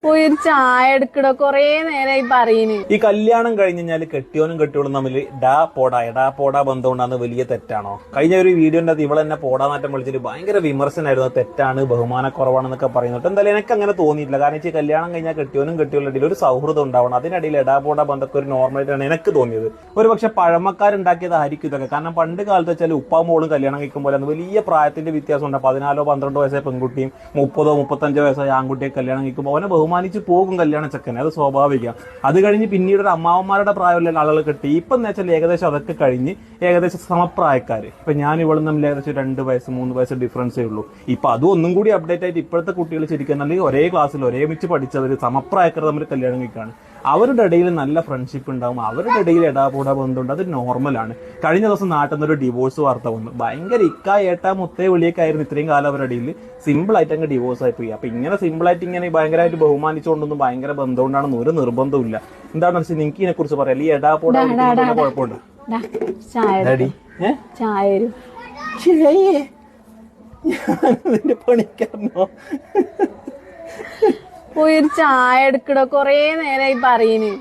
പോയി ഒരു ചായ എടുക്കടോ, കൊറേ നേരമായി പറയുന്നു. ഈ കല്യാണം കഴിഞ്ഞാല് കെട്ടിയോനും കെട്ടിയോളും തമ്മിൽ എടാ പോടാ ബന്ധം ഉണ്ടാകുന്ന വലിയ തെറ്റാണോ? കഴിഞ്ഞ ഒരു വീഡിയോന്റെ അത് ഇവളെ തന്നെ പോടാനാറ്റം വിളിച്ചിട്ട് ഭയങ്കര വിമർശനമായിരുന്നു. തെറ്റാണ്, ബഹുമാനക്കുറവാണെന്നൊക്കെ പറയുന്നുണ്ട്. എന്തായാലും എനിക്ക് അങ്ങനെ തോന്നിയിട്ടില്ല. കാരണം ഈ കല്യാണം കഴിഞ്ഞാൽ കെട്ടിയോനും കെട്ടിയോളുടെ ഇടയിൽ ഒരു സൗഹൃദം ഉണ്ടാവണം. അതിനിടയിൽ എടാ പോടാ ബന്ധമൊക്കെ ഒരു നോർമലായിട്ടാണ് എനിക്ക് തോന്നിയത്. ഒരു പക്ഷെ പഴമക്കാരുണ്ടാക്കിയതായിരിക്കും ഇതൊക്കെ. കാരണം പണ്ട് കാലത്ത് വെച്ചാൽ ഉപ്പാവും മോളും കല്യാണം കഴിക്കുമ്പോൾ വലിയ പ്രായത്തിന്റെ വ്യത്യാസം ഉണ്ട്. 14-12 വയസ്സായ പെൺകുട്ടിയും 30-35 വയസ്സായ ആൺകുട്ടിയെ കല്യാണം കഴിക്കുമ്പോൾ അവനെ ബഹുമാനിച്ച് പോകും കല്യാണ ചെക്കനെ. അത് സ്വാഭാവികം. അത് കഴിഞ്ഞ് പിന്നീട് ഒരു അമ്മാവന്മാരുടെ പ്രായമുള്ള ആളുകൾ കെട്ടി. ഇപ്പം എന്ന് വെച്ചാൽ ഏകദേശം അതൊക്കെ കഴിഞ്ഞ് ഏകദേശം സമപ്രായക്കാര്. ഇപ്പൊ ഞാൻ ഇവളും തമ്മിൽ ഏകദേശം 2 വയസ്സ് 3 വയസ്സ് ഡിഫറൻസേ ഉള്ളൂ. ഇപ്പൊ അതും ഒന്നും കൂടി അപ്ഡേറ്റ് ആയിട്ട് ഇപ്പോഴത്തെ കുട്ടികൾ ശരിക്കും ഒരേ ക്ലാസ്സിൽ ഒരേമിച്ച് പഠിച്ചവര് സമപ്രായക്കാർ തമ്മിൽ കല്യാണം കഴിക്കാണ്. അവരുടെ ഇടയിൽ നല്ല ഫ്രണ്ട്ഷിപ്പ് ഉണ്ടാവും. അവരുടെ ഇടയിൽ എടാപോടാ ബന്ധമുണ്ട്. അത് നോർമലാണ്. കഴിഞ്ഞ ദിവസം നാട്ടിൽ നിന്നൊരു ഡിവോഴ്സ് വാർത്ത വന്നു. ഭയങ്കര ഏട്ടാ മുത്തേ വിളിയൊക്കെ ആയിരുന്നു ഇത്രയും കാലം അവരുടെ ഇടയിൽ. സിമ്പിൾ ആയിട്ട് അങ്ങ് ഡിവോഴ്സ് ആയി പോയി. അപ്പൊ ഇങ്ങനെ സിമ്പിൾ ആയിട്ട് ഇങ്ങനെ ഭയങ്കരമായിട്ട് ബഹുമാനിച്ചുകൊണ്ടൊന്നും ഭയങ്കര ബന്ധമുണ്ടാണെന്ന് ഒരു നിർബന്ധമില്ല. എന്താണെന്ന് വെച്ചാൽ നിങ്ങൾക്ക് ഇതിനെ കുറിച്ച് പറയാം. ഈ എടാപോടാ കുഴപ്പമുണ്ട്. പണിക്കാരനോ? പോയി ഒരു ചായ എടുക്കടോ, കൊറേ നേരമായി പറയുന്നു.